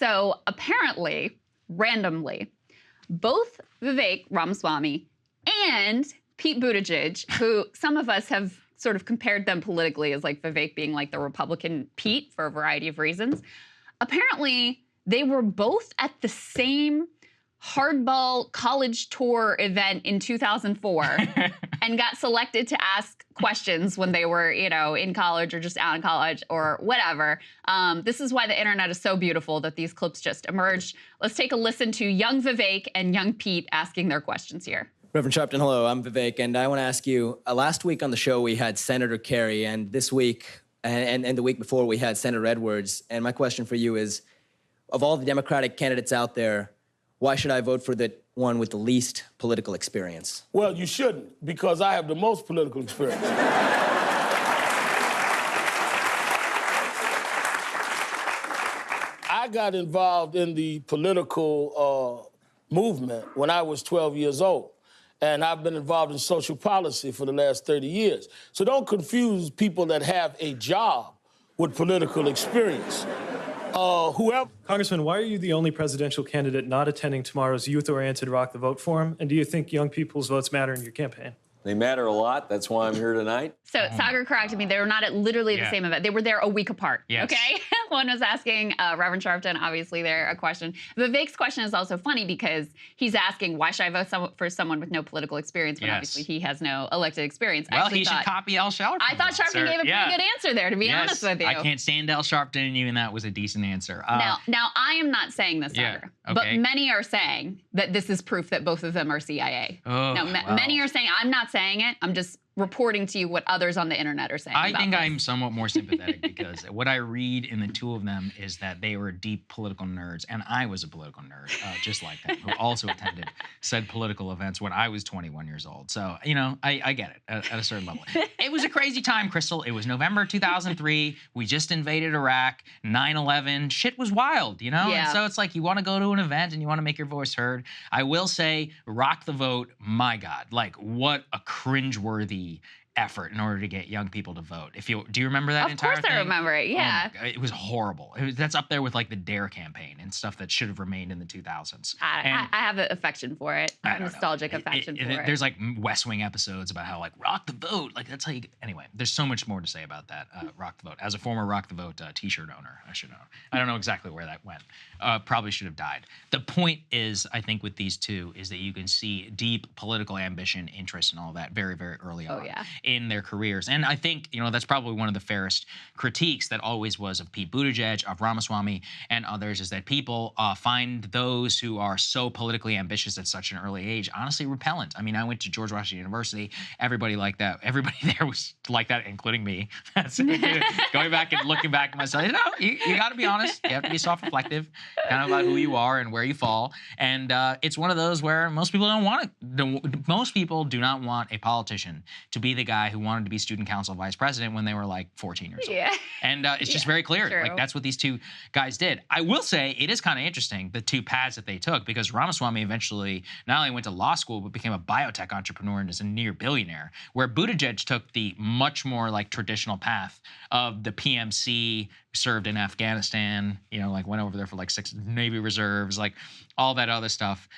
So apparently, randomly, both Vivek Ramaswamy and Pete Buttigieg, who some of us have sort of compared them politically as like Vivek being like the Republican Pete for a variety of reasons, apparently they were both at the same hardball college tour event in 2004 and got selected to ask questions when they were, you know, in college or just out of college or whatever. This is why the internet is so beautiful that these clips just emerged. Let's take a listen to young Vivek and young Pete asking their questions here. Reverend Sharpton, hello, I'm Vivek, and I want to ask you, last week on the show we had Senator Kerry, and this week and the week before we had Senator Edwards, and my question for you is, of all the Democratic candidates out there, why should I vote for the one with the least political experience? Well, you shouldn't, because I have the most political experience. I got involved in the political movement when I was 12 years old. And I've been involved in social policy for the last 30 years. So don't confuse people that have a job with political experience. Whoever... Congressman, why are you the only presidential candidate not attending tomorrow's youth-oriented Rock the Vote forum? And do you think young people's votes matter in your campaign? They matter a lot. That's why I'm here tonight. So Saagar corrected me. They were not at literally the same event. They were there a week apart. Yes. Okay. One was asking Reverend Sharpton, obviously, there a question. Vivek's question is also funny because he's asking, why should I vote for someone with no political experience when obviously he has no elected experience? Well, he should copy Al Sharpton. I thought Sharpton gave a pretty good answer there, to be honest with you. I can't stand Al Sharpton, and even that was a decent answer. Now, I am not saying this, Saagar, but many are saying that this is proof that both of them are CIA. Now, many are saying, I'm not saying it, I'm just reporting to you what others on the internet are saying. I think I'm somewhat more sympathetic because what I read in the two of them is that they were deep political nerds, and I was a political nerd, just like them, who also attended said political events when I was 21 years old. So, you know, I get it at a certain level. It was a crazy time, Krystal. It was November 2003. We just invaded Iraq, 9/11. Shit was wild, you know? Yeah. And so it's like you want to go to an event and you want to make your voice heard. I will say, Rock the Vote, my God, like what a cringeworthy effort in order to get young people to vote. Do you remember that entire thing? Of course I remember it, yeah. Oh, it was horrible. That's up there with like the DARE campaign and stuff that should have remained in the 2000s. I have an affection for it, a nostalgic affection for it. There's like West Wing episodes about how like rock the vote, like that's how you, anyway, there's so much more to say about that, Rock the Vote. As a former Rock the Vote t-shirt owner, I should know. I don't know exactly where that went. Probably should have died. The point is, I think with these two, is that you can see deep political ambition, interest, and all that very, very early on in their careers. And I think, you know, that's probably one of the fairest critiques that always was of Pete Buttigieg, of Ramaswamy, and others, is that people find those who are so politically ambitious at such an early age honestly repellent. I mean, I went to George Washington University. Everybody like that. Everybody there was like that, including me. Going back and looking back at myself, you know, you got to be honest. You have to be self-reflective, kind of about who you are and where you fall. And it's one of those where most people don't want it. Most people do not want a politician to be the guy who wanted to be student council vice president when they were like 14 years old. And it's just very clear. True. Like that's what these two guys did. I will say it is kind of interesting, the two paths that they took, because Ramaswamy eventually not only went to law school, but became a biotech entrepreneur and is a near billionaire, where Buttigieg took the much more like traditional path of the PMC, served in Afghanistan, you know, like went over there for like 6 Navy reserves, like all that other stuff.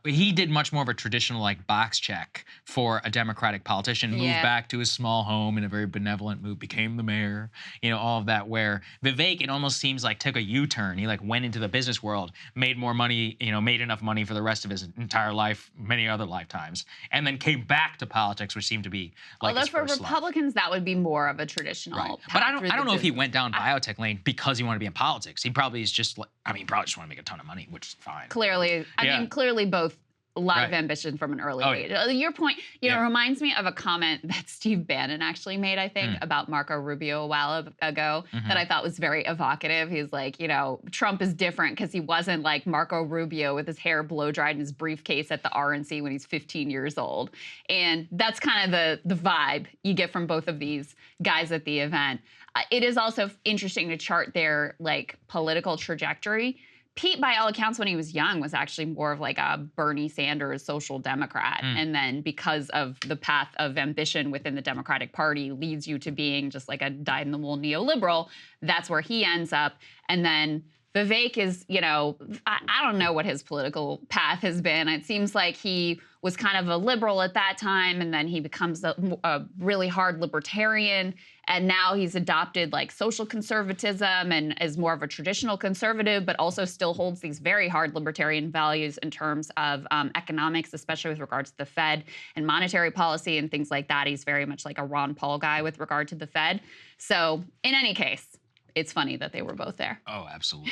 He did much more of a traditional like box check for a Democratic politician, moved back to his small home in a very benevolent move, became the mayor, you know, all of that, where Vivek, it almost seems like took a U-turn. He like went into the business world, made more money, you know, made enough money for the rest of his entire life, many other lifetimes, and then came back to politics, which seemed to be like although for Republicans, that would be more of a traditional path. But I don't know if he went down biotech lane because he wanted to be in politics. He probably is just like, I mean, he probably just want to make a ton of money, which is fine. Clearly, I mean, clearly both a lot of ambition from an early age. Your point, you know, reminds me of a comment that Steve Bannon actually made, I think, about Marco Rubio a while ago that I thought was very evocative. He's like, you know, Trump is different because he wasn't like Marco Rubio with his hair blow-dried in his briefcase at the RNC when he's 15 years old. And that's kind of the vibe you get from both of these guys at the event. It is also interesting to chart their like political trajectory. Pete, by all accounts, when he was young, was actually more of like a Bernie Sanders social democrat. And then because of the path of ambition within the Democratic Party leads you to being just like a dyed-in-the-wool neoliberal, that's where he ends up. And then Vivek is, I don't know what his political path has been. It seems like he was kind of a liberal at that time, and then he becomes a really hard libertarian, and now he's adopted like social conservatism and is more of a traditional conservative, but also still holds these very hard libertarian values in terms of economics, especially with regards to the Fed and monetary policy and things like that. He's very much like a Ron Paul guy with regard to the Fed. So in any case, it's funny that they were both there. Oh, absolutely.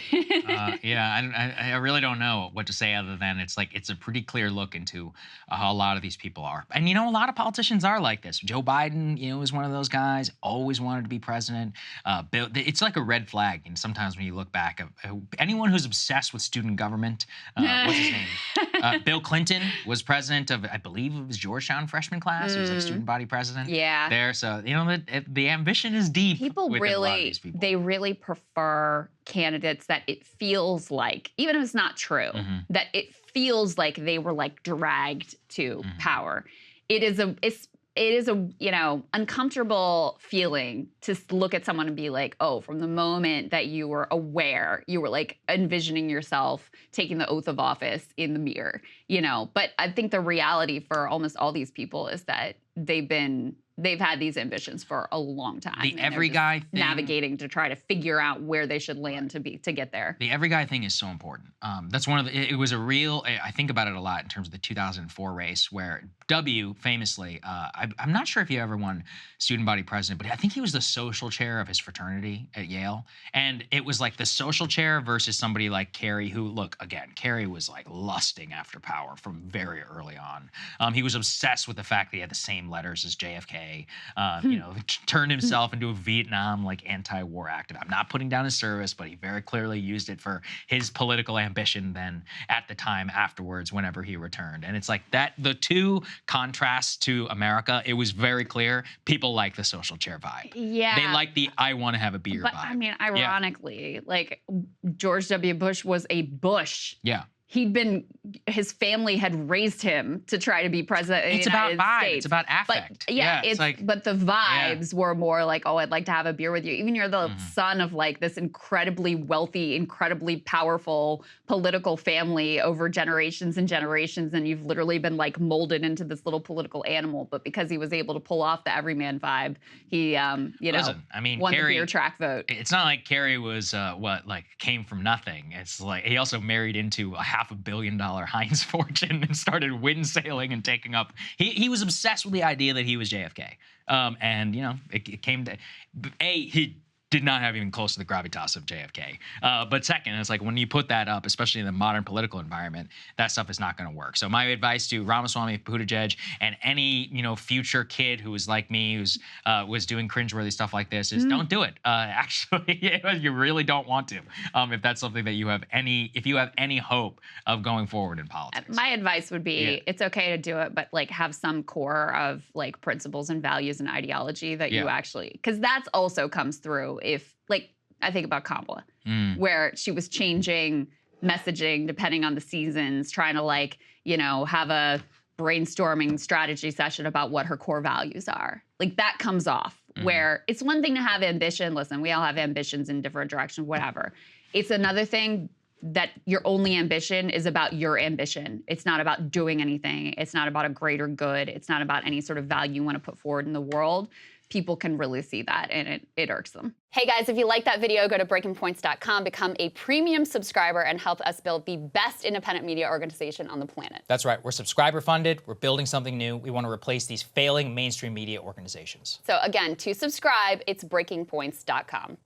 Yeah, I really don't know what to say other than it's a pretty clear look into how a lot of these people are. And, a lot of politicians are like this. Joe Biden, is one of those guys, always wanted to be president. It's like a red flag. And sometimes when you look back, anyone who's obsessed with student government, what's his name? Bill Clinton was president of, I believe it was Georgetown freshman class. He was like student body president there. So, the ambition is deep. People with a lot of these people. They really prefer candidates that it feels like, even if it's not true, that it feels like they were like dragged to power. It is a uncomfortable feeling to look at someone and be like, oh, from the moment that you were aware, you were like envisioning yourself taking the oath of office in the mirror, But I think the reality for almost all these people is that they've had these ambitions for a long time. The every guy thing, navigating to try to figure out where they should land to get there. The every guy thing is so important. That's one of it was a real, I think about it a lot in terms of the 2004 race where W famously, I'm not sure if he ever won student body president, but I think he was the social chair of his fraternity at Yale. And it was like the social chair versus somebody like Kerry who, look, again, Kerry was like lusting after power from very early on. He was obsessed with the fact that he had the same letters as JFK. Turned himself into a Vietnam anti-war activist. I'm not putting down his service, but he very clearly used it for his political ambition then at the time afterwards whenever he returned. And it's like that, the two contrasts to America, it was very clear people like the social chair vibe. Yeah. They like the I want to have a beer but, vibe. I mean, ironically, George W. Bush was a Bush. Yeah. His family had raised him to try to be president of the United States. It's about affect. But, but the vibes were more like, oh, I'd like to have a beer with you. Even you're the son of this incredibly wealthy, incredibly powerful political family over generations and generations, and you've literally been molded into this little political animal. But because he was able to pull off the everyman vibe, he, Listen, I mean, won Kerry, the beer track vote. It's not like Kerry was came from nothing. It's like he also married into a $500 million Heinz fortune and started wind sailing and taking up. He was obsessed with the idea that he was JFK. And it came to he did not have even close to the gravitas of JFK. But second, it's like when you put that up, especially in the modern political environment, that stuff is not going to work. So my advice to Ramaswamy, Buttigieg, and any future kid who is like me, who's was doing cringeworthy stuff like this, is don't do it. Actually, you really don't want to. If that's something that you have if you have any hope of going forward in politics. My advice would be it's okay to do it, but have some core of principles and values and ideology that you actually, because that's also comes through. If I think about Kamala, where she was changing messaging depending on the seasons, trying to have a brainstorming strategy session about what her core values are. That comes off where it's one thing to have ambition. Listen, we all have ambitions in different directions, whatever. It's another thing that your only ambition is about your ambition. It's not about doing anything. It's not about a greater good. It's not about any sort of value you want to put forward in the world. People can really see that, and it irks them. Hey guys, if you like that video, go to breakingpoints.com, become a premium subscriber, and help us build the best independent media organization on the planet. That's right. We're subscriber funded. We're building something new. We want to replace these failing mainstream media organizations. So again, to subscribe, it's breakingpoints.com.